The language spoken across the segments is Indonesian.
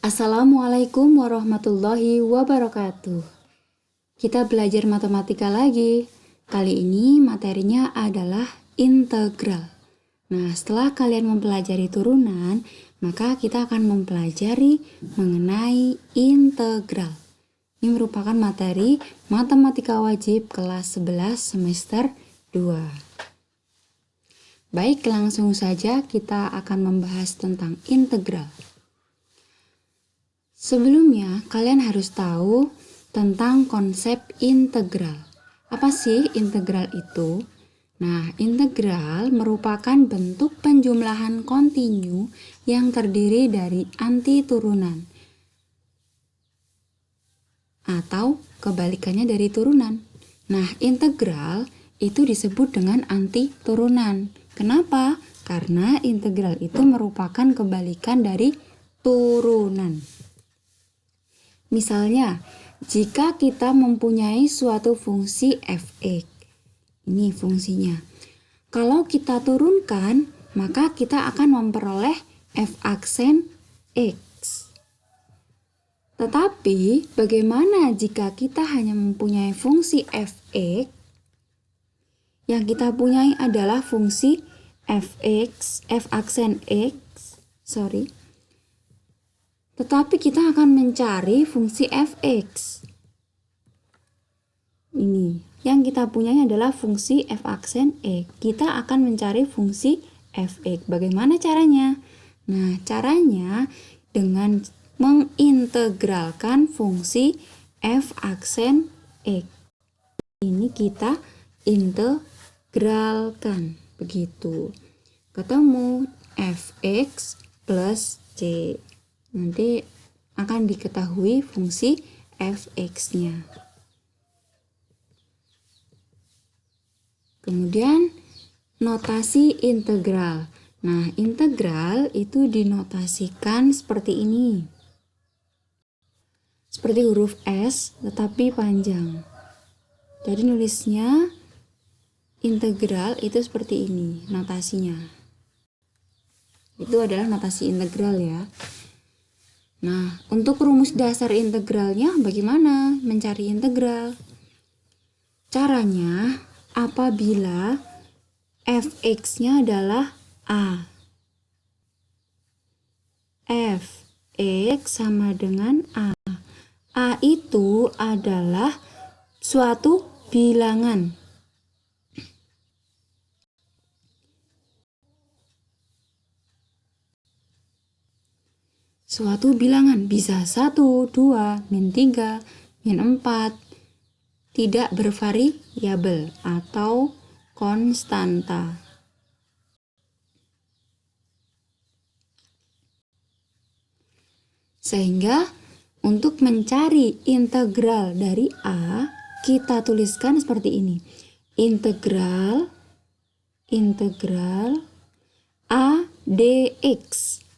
Assalamualaikum warahmatullahi wabarakatuh. Kita belajar matematika lagi. Kali ini materinya adalah integral. Nah, setelah kalian mempelajari turunan, maka kita akan mempelajari mengenai integral. Ini merupakan materi matematika wajib kelas 11 semester 2. Baik, langsung saja kita akan membahas tentang integral. Sebelumnya, kalian harus tahu tentang konsep integral. Apa sih integral itu? Nah, integral merupakan bentuk penjumlahan kontinu yang terdiri dari anti turunan atau kebalikannya dari turunan. Nah, integral itu disebut dengan anti turunan. Kenapa? Karena integral itu merupakan kebalikan dari turunan. Misalnya, jika kita mempunyai suatu fungsi f(x), ini fungsinya. Kalau kita turunkan, maka kita akan memperoleh f aksen x. Tetapi, bagaimana jika kita hanya mempunyai fungsi f(x), yang kita punyai adalah fungsi f aksen x, tetapi kita akan mencari fungsi f(x). Ini, yang kita punyai adalah fungsi f aksen x. Kita akan mencari fungsi f(x). Bagaimana caranya? Nah, caranya dengan mengintegralkan fungsi f aksen x. Ini kita integralkan. Begitu. Ketemu f(x) plus c. Nanti akan diketahui fungsi f(x)-nya. Kemudian notasi integral. Nah, integral itu dinotasikan seperti ini. Seperti huruf S tetapi panjang. Jadi nulisnya integral itu seperti ini notasinya. Itu adalah notasi integral ya. Nah, untuk rumus dasar integralnya bagaimana mencari integral? Caranya, apabila f(x)-nya adalah a. f(x) sama dengan a. A itu adalah suatu bilangan. Suatu bilangan bisa 1, 2, min 3, min 4, tidak bervariabel atau konstanta. Sehingga untuk mencari integral dari A, kita tuliskan seperti ini. Integral A dx.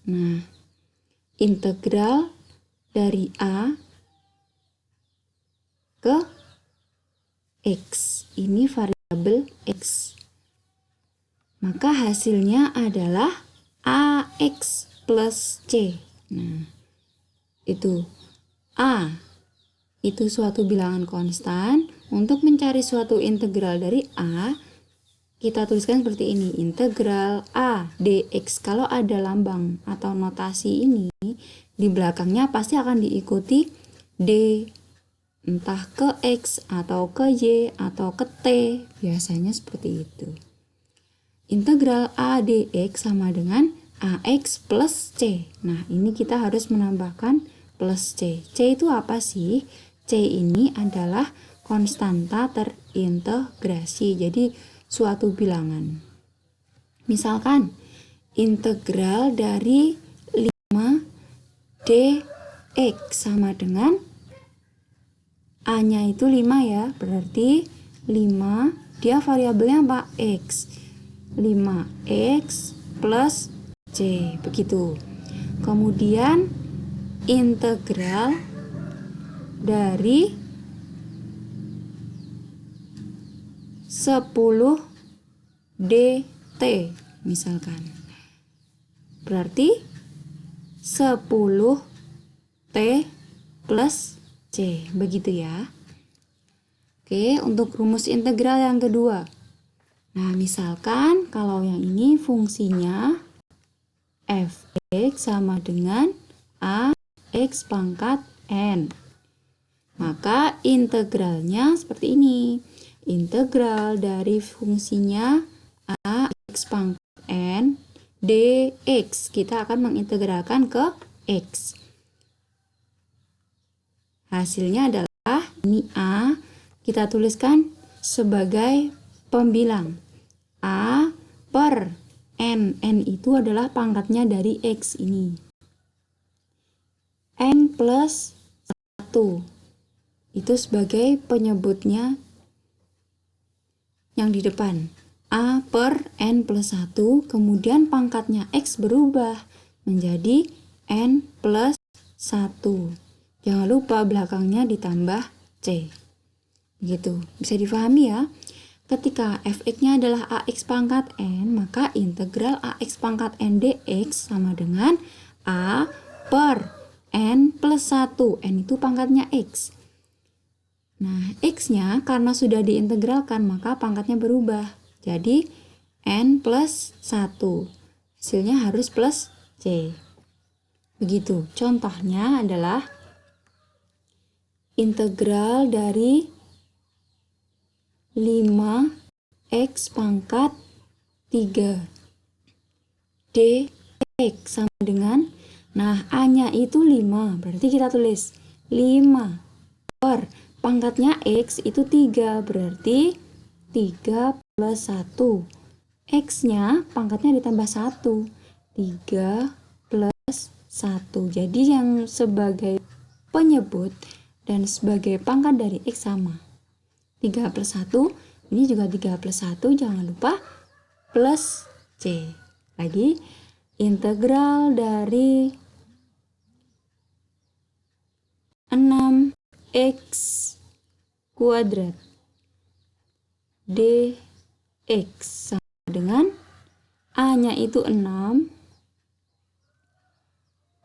Nah, integral dari A ke X. Ini variabel X. Maka hasilnya adalah AX plus C. Nah, itu A. Itu suatu bilangan konstan. Untuk mencari suatu integral dari A, kita tuliskan seperti ini. Integral A dx. Kalau ada lambang atau notasi ini, di belakangnya pasti akan diikuti D, entah ke X atau ke Y atau ke T, biasanya seperti itu. Integral A dx sama dengan AX plus C. Nah, ini kita harus menambahkan plus C. C itu apa sih? C ini adalah konstanta terintegrasi, jadi suatu bilangan. Misalkan, integral dari 5 dx sama dengan A-nya itu 5 ya, berarti 5, dia variabelnya apa? X. 5x plus C, begitu. Kemudian integral dari 10 dt misalkan. Berarti 10 T plus C. Begitu ya. Oke, untuk rumus integral yang kedua. Nah, misalkan kalau yang ini fungsinya f(x) sama dengan ax pangkat n. Maka integralnya seperti ini. Integral dari fungsinya ax pangkat n dx. Kita akan mengintegralkan ke x. Hasilnya adalah ini a kita tuliskan sebagai pembilang. A per n. N itu adalah pangkatnya dari x ini. N plus 1. Itu sebagai penyebutnya yang di depan. A per n plus 1. Kemudian pangkatnya x berubah menjadi n plus 1. Jangan lupa belakangnya ditambah c. Begitu. Bisa difahami ya? Ketika fx-nya adalah ax pangkat n, maka integral ax pangkat n dx sama dengan a per n plus 1. N itu pangkatnya x. Nah, x-nya karena sudah diintegralkan, maka pangkatnya berubah. Jadi, n plus 1. Hasilnya harus plus c. Begitu. Contohnya adalah integral dari 5x pangkat 3 dx sama dengan, nah a-nya itu 5, berarti kita tulis 5 per pangkatnya x itu 3, berarti 3 plus 1. X-nya pangkatnya ditambah 1, 3 plus 1. Jadi yang sebagai penyebut dan sebagai pangkat dari x sama. 3 plus 1, ini juga 3 plus 1, jangan lupa plus C. Lagi, integral dari 6x kuadrat dx sama dengan a-nya itu 6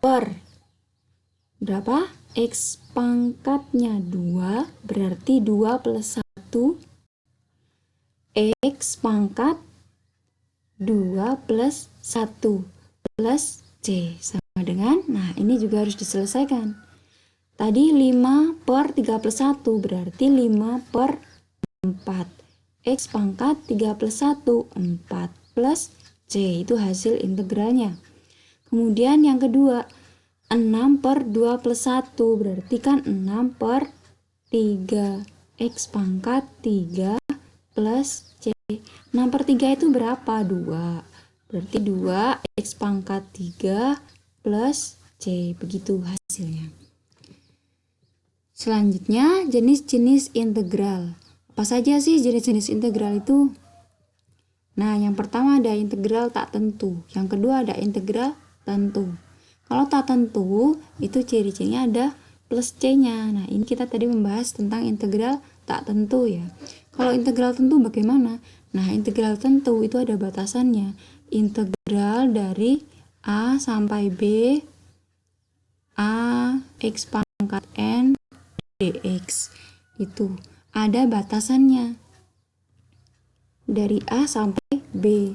per berapa? X pangkatnya 2, berarti 2 plus 1 X pangkat 2 plus 1 plus C sama dengan, nah ini juga harus diselesaikan. Tadi 5 per 3 plus 1 berarti 5 per 4. X pangkat 3 plus 1, 4 plus C, itu hasil integralnya. Kemudian yang kedua, 6 per 2 plus 1 berarti kan 6 per 3. X pangkat 3 plus C. 6 per 3 itu berapa? 2. Berarti 2 X pangkat 3 plus C. Begitu hasilnya. Selanjutnya jenis-jenis integral. Apa saja sih jenis-jenis integral itu? Nah, yang pertama ada integral tak tentu. Yang kedua ada integral tentu. Kalau tak tentu, itu ciri-cirinya ada plus C-nya. Nah, ini kita tadi membahas tentang integral tak tentu ya. Kalau integral tentu bagaimana? Nah, integral tentu itu ada batasannya. Integral dari A sampai B, A X pangkat N, dx. Itu ada batasannya. Dari A sampai B.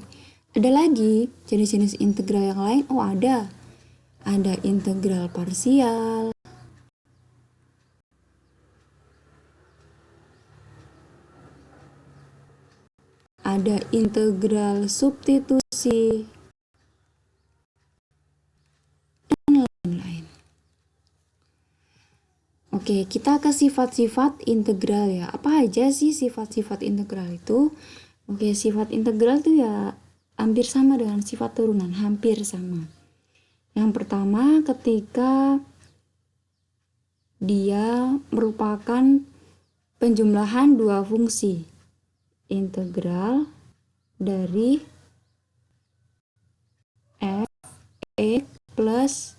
Ada lagi jenis-jenis integral yang lain? Oh, ada. Ada integral parsial, ada integral substitusi, dan lain-lain. Oke, kita ke sifat-sifat integral ya. Apa aja sih sifat-sifat integral itu? Oke, sifat integral itu ya hampir sama dengan sifat turunan, hampir sama. Yang pertama, ketika dia merupakan penjumlahan dua fungsi. Integral dari f(x) plus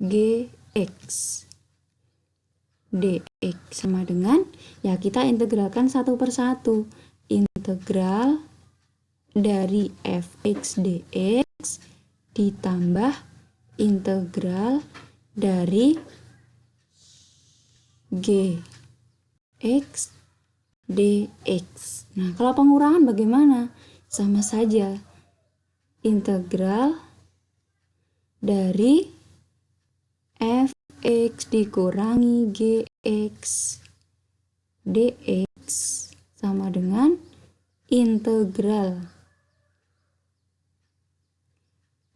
gx dx sama dengan, ya kita integralkan satu per satu. Integral dari fx dx ditambah integral dari G X dx. Nah, kalau pengurangan bagaimana? Sama saja. Integral dari fx dikurangi gx dx sama dengan integral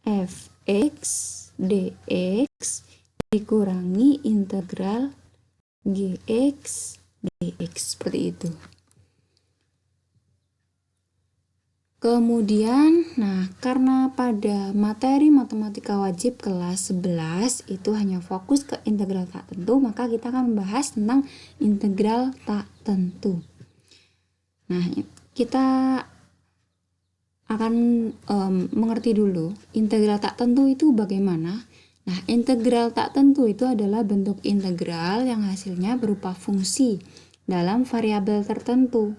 fx dx dikurangi integral gx dx, seperti itu. Kemudian, nah karena pada materi matematika wajib kelas 11 itu hanya fokus ke integral tak tentu, maka kita akan membahas tentang integral tak tentu. Nah, kita akan mengerti dulu integral tak tentu itu bagaimana. Nah, integral tak tentu itu adalah bentuk integral yang hasilnya berupa fungsi dalam variabel tertentu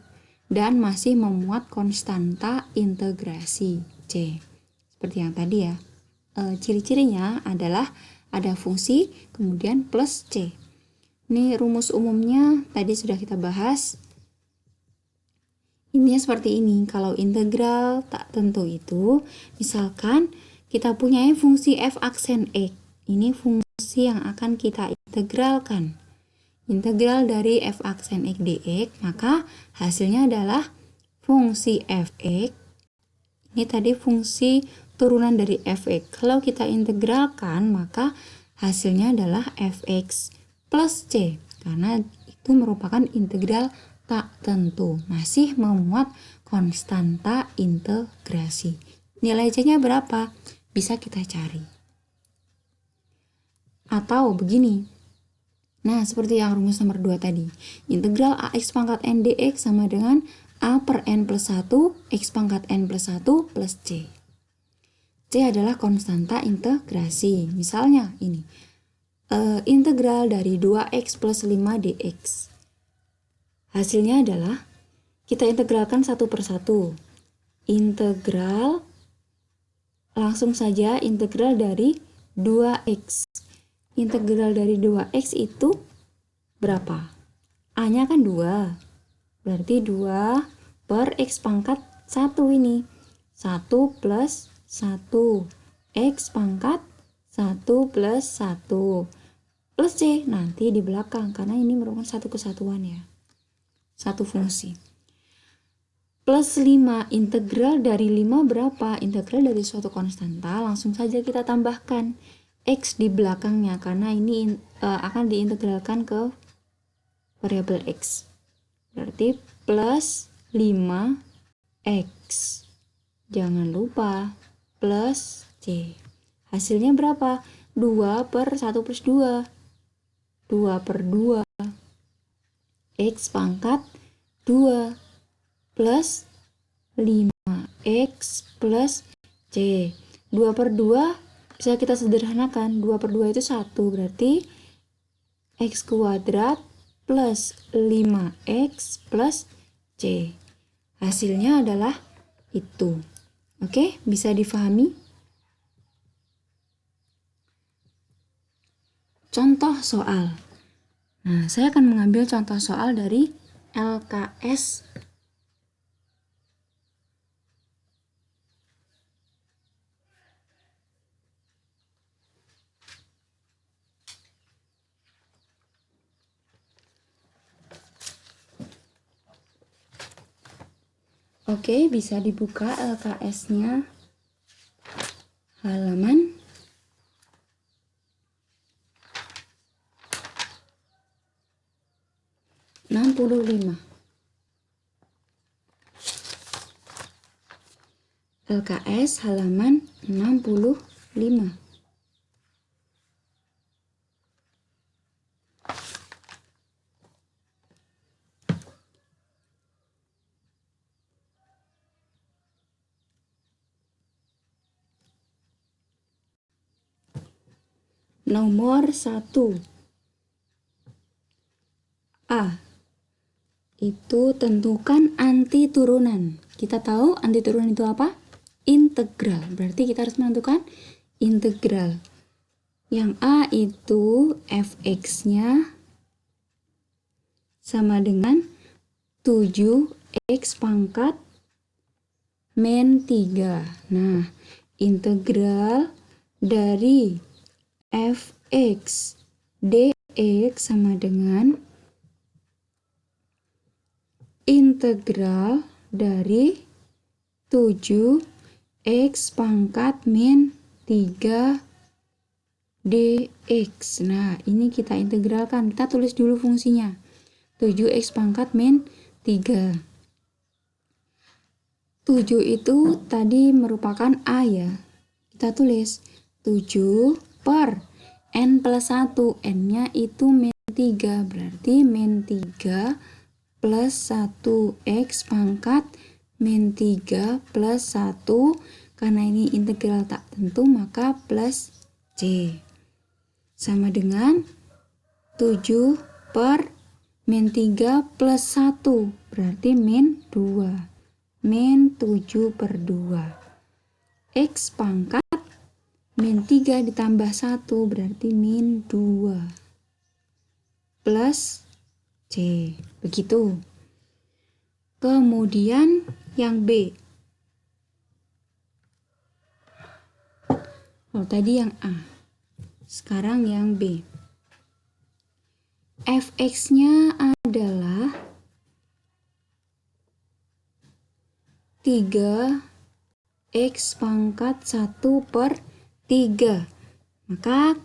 dan masih memuat konstanta integrasi C. Seperti yang tadi ya. Ciri-cirinya adalah ada fungsi kemudian plus C. Ini rumus umumnya tadi sudah kita bahas. Ini seperti ini. Kalau integral tak tentu itu, misalkan kita punya fungsi f aksen x. Ini fungsi yang akan kita integralkan. Integral dari f aksen x dx, maka hasilnya adalah fungsi fx. Ini tadi fungsi turunan dari fx. Kalau kita integralkan, maka hasilnya adalah fx plus c, karena itu merupakan integral tak tentu, masih memuat konstanta integrasi. Nilai c-nya berapa? Bisa kita cari. Atau begini. Nah, seperti yang rumus nomor 2 tadi. Integral ax pangkat n dx sama dengan a per n plus 1 x pangkat n plus 1 plus c. C adalah konstanta integrasi. Misalnya ini. Integral dari 2x plus 5 dx. Hasilnya adalah kita integralkan satu per satu. Integral, langsung saja integral dari 2x. Integral dari 2x itu berapa? A-nya kan 2. Berarti 2 per x pangkat 1 ini. 1 plus 1. X pangkat 1 plus 1. Plus C nanti di belakang, karena ini merupakan satu kesatuan ya. Satu fungsi. Plus 5, integral dari 5 berapa? Integral dari suatu konstanta, langsung saja kita tambahkan X di belakangnya, karena ini akan diintegralkan ke variabel X. Berarti plus 5X. Jangan lupa plus C. Hasilnya berapa? 2 per 1 plus 2. 2 per 2. X pangkat 2 plus 5X plus C. 2 per 2 bisa kita sederhanakan. 2 per 2 itu 1. Berarti X kuadrat plus 5X plus C. Hasilnya adalah itu. Oke, bisa difahami? Contoh soal. Nah, saya akan mengambil contoh soal dari LKS . Oke, bisa dibuka LKS-nya halaman 65. LKS halaman 65. Nomor 1. A. Itu tentukan anti turunan. Kita tahu anti turunan itu apa? Integral. Berarti kita harus menentukan integral. Yang A itu fx-nya sama dengan 7x pangkat min 3. Nah, integral dari fx dx sama dengan integral dari 7x pangkat min 3 dx. Nah, ini kita integralkan. Kita tulis dulu fungsinya. 7x pangkat min 3. 7 itu tadi merupakan A ya. Kita tulis 7 per n plus 1. N-nya itu min 3. Berarti min 3 plus 1x pangkat min 3 plus 1. Karena ini integral tak tentu, maka plus C. Sama dengan 7 per min 3 plus 1. Berarti min 2. Min 7 per 2. X pangkat min 3 ditambah 1 berarti min 2. Plus C. Begitu. Kemudian yang B. Oh, tadi yang A. Sekarang yang B. Fx-nya adalah 3x pangkat 1 per 3. Maka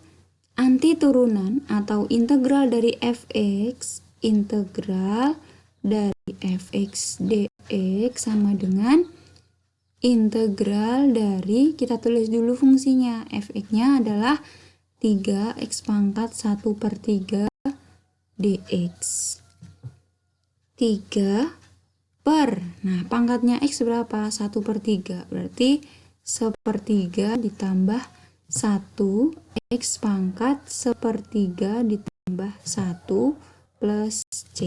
anti turunan atau integral dari fx, integral dari fx dx sama dengan integral dari, kita tulis dulu fungsinya, fx-nya adalah 3x pangkat 1 per 3 dx. 3 per, nah pangkatnya x berapa? 1 per 3, berarti 1/3 ditambah 1, x pangkat 1/3 ditambah 1 plus c.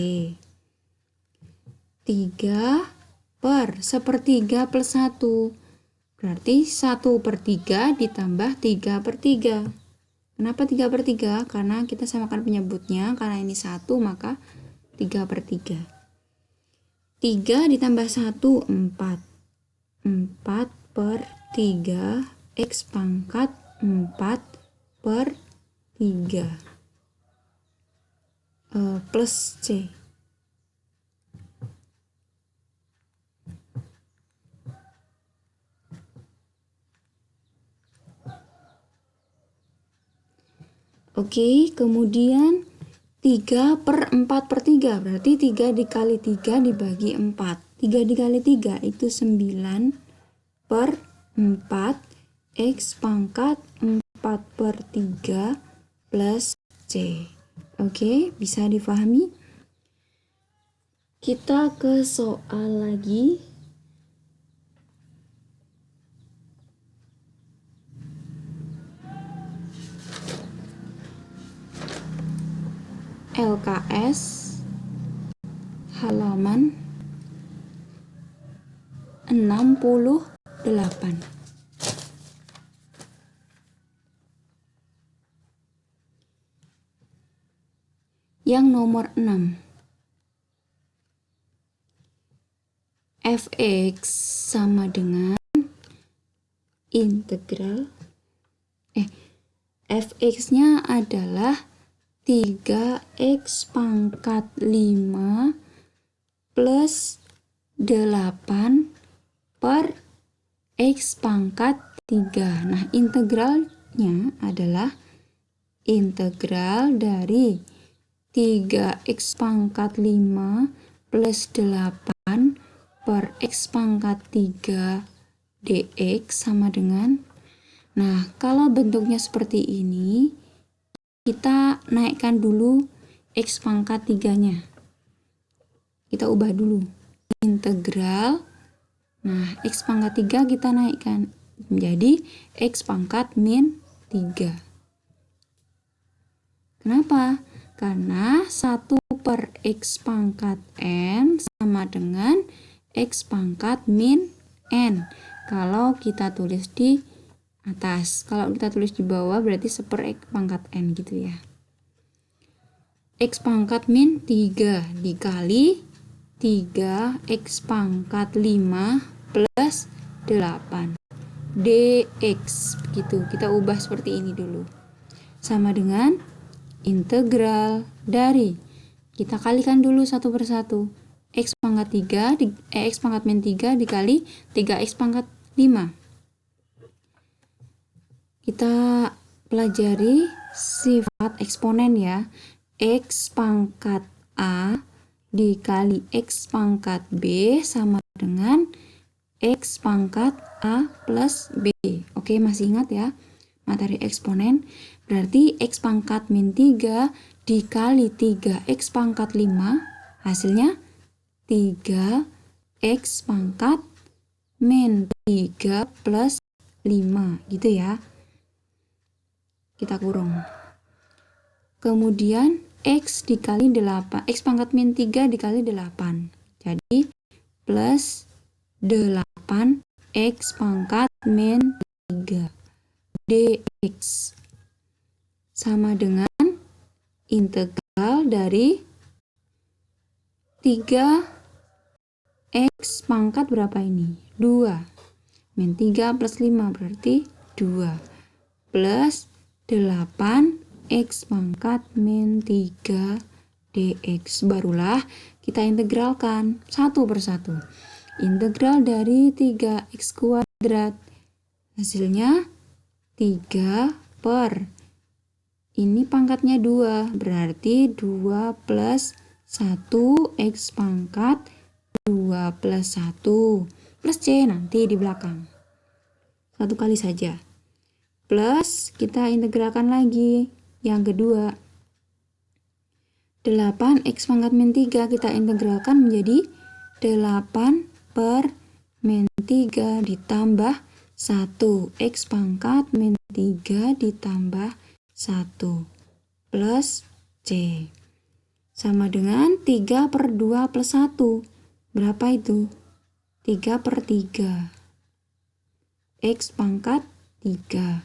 3 per 1/3 plus 1, berarti 1/3 ditambah 3/3. Kenapa 3/3? Karena kita samakan penyebutnya, karena ini 1 maka 3/3. 3 ditambah 1, 4. 4 per 3, x pangkat 4 per 3. Plus C. Oke, kemudian 3 per 4 per 3, berarti 3 dikali 3 dibagi 4. 3 dikali 3 itu 9 per 4, x pangkat 4 per 3 plus c. Oke, bisa difahami? Kita ke soal lagi. LKS halaman 68. Yang nomor 6. Fx sama dengan integral Fx-nya adalah 3x pangkat 5 plus 8 per x pangkat 3. Nah, integralnya adalah integral dari 3x pangkat 5 plus 8 per x pangkat 3 dx sama dengan, nah kalau bentuknya seperti ini, kita naikkan dulu x pangkat 3-nya. Kita ubah dulu. Integral. Nah, x pangkat 3 kita naikkan menjadi x pangkat min 3. Kenapa? Karena 1 per x pangkat n sama dengan x pangkat min n. Kalau kita tulis di atas, kalau kita tulis di bawah berarti 1/x pangkat n gitu ya. X pangkat min 3 dikali 3X pangkat 5 plus 8 dx. Begitu, kita ubah seperti ini dulu. Sama dengan integral dari, kita kalikan dulu satu persatu. X pangkat 3 X pangkat min 3 dikali 3X pangkat 5. Kita pelajari sifat eksponen ya. X pangkat A dikali X pangkat B sama dengan X pangkat A plus B. Oke, masih ingat ya materi eksponen? Berarti X pangkat min 3 dikali 3X pangkat 5 hasilnya 3X pangkat min 3 plus 5 gitu ya. Kita kurung. Kemudian X dikali 8, X pangkat min 3 dikali 8. Jadi plus 8 X pangkat min 3 dx sama dengan integral dari 3X pangkat berapa ini? 2 min 3 plus 5 berarti 2 plus 8X pangkat min 3 dx. Barulah kita integralkan satu persatu. Integral dari 3X kuadrat hasilnya 3 per ini pangkatnya 2 berarti 2 plus 1X pangkat 2 plus 1 plus C nanti di belakang. Satu kali saja. Plus kita integralkan lagi yang kedua. 8X pangkat min 3 kita integralkan menjadi 8 per min 3 ditambah 1X pangkat min 3 ditambah 1 plus C sama dengan 3 per 2 plus 1. Berapa itu? 3 per 3 X pangkat 3.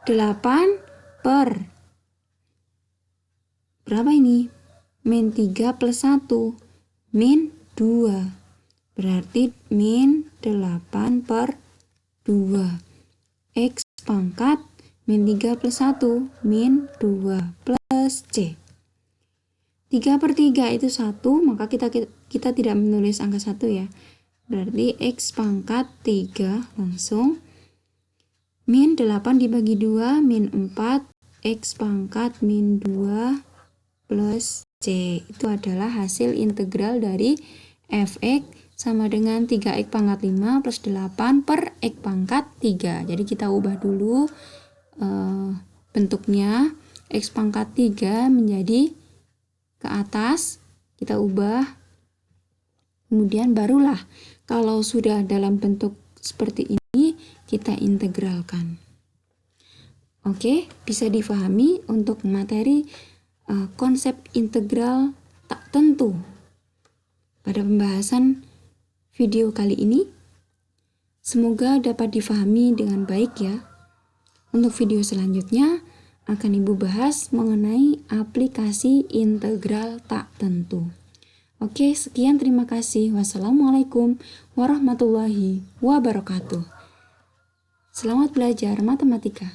8 per berapa ini? Min 3 plus 1 min 2 berarti min 8 per 2 X pangkat min 3 plus 1 min 2 plus C. 3 per 3 itu 1, maka kita tidak menulis angka 1 ya. Berarti X pangkat 3 langsung min 8 dibagi 2 min 4 X pangkat min 2 plus C. Itu adalah hasil integral dari fx sama dengan 3x pangkat 5 plus 8 per x pangkat 3. Jadi kita ubah dulu bentuknya. X pangkat 3 menjadi ke atas, kita ubah. Kemudian barulah kalau sudah dalam bentuk seperti ini kita integralkan. Oke, bisa difahami untuk materi konsep integral tak tentu pada pembahasan video kali ini. Semoga dapat difahami dengan baik ya. Untuk video selanjutnya akan Ibu bahas mengenai aplikasi integral tak tentu. Oke, sekian, terima kasih. Wassalamualaikum warahmatullahi wabarakatuh. Selamat belajar matematika.